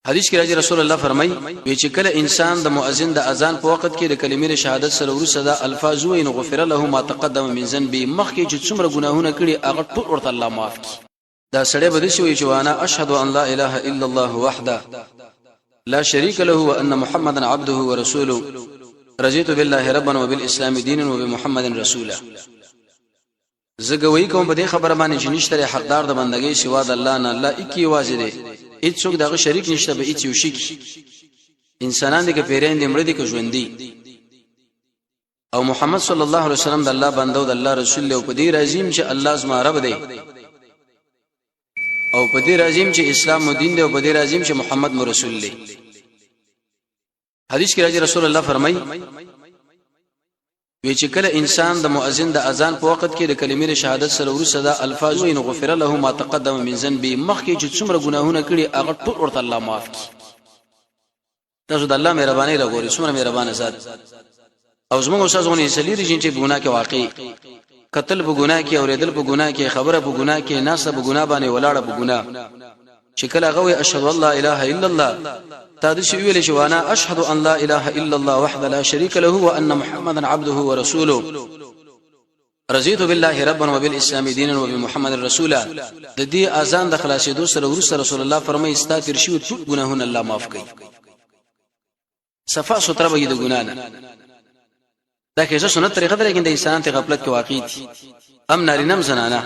حدیث کې راځي رسول الله فرمایي چې کله انسان د مؤذن د اذان په وخت کې د کلمې شهادت سره ورسره د الفاظ وایي نو غفر له ما تقدم من ذنبه مخکې چې څومره ګناهونه کړي هغه ټول ورته الله معاف کړي دا سړی به شي چې وانا اشهد ان لا اله الا الله وحده لا شريك له وان محمدا عبده ورسوله رضيت بالله ربا وبالاسلام دينا وبمحمد رسولا زګوي کوم په دې خبره باندې چې نشته حقدار د بندګۍ سوا د الله نه الله اکی واځي دی هیڅ څوک دغه شریک نشته به هیڅ یو شي انسانان دي کې پیرین دي مړ دي کې ژوند دي او محمد صلی الله علیه وسلم د الله بندو د الله رسول له په دې راځیم چې الله زما رب دی او په دې راځیم چې اسلام دین دی او په دې راځیم چې محمد مو رسول دی حدیث کې راځي رسول الله فرمایي وی چې کله انسان د مؤذن د اذان په وخت کې د کلمې شهادت سره ورسره د الفاظ ویني غفر له ما تقدم من ذنبه مخکې چې څومره ګناهونه کړي هغه ټول ورته الله معاف کړي تاسو د الله مهرباني راغوري څومره مهربانه ذات او زموږ استادونه سلیری چې ګناه کې واقع قتل په ګناه کې اوریدل په ګناه کې خبره په ګناه کې ناسه په ګناه باندې ولاړه په ګناه چې کله غوي اشهد الله اله الا الله تاسو ویل شو انا اشهد ان لا اله الا الله وحده لا شريك له وان محمدا عبده ورسوله رضيت بالله ربا وبالاسلام دينا وبمحمد رسولا د دې اذان د خلاصېدو سره ورسره رسول الله فرمایي استغفر شو ټول ګناهونه الله معاف کوي صفاء ستر به د ګنا نه دا کې څه سنت طریقه ده لیکن د انسان ته غفلت کې واقع دي ام نارینم زنانه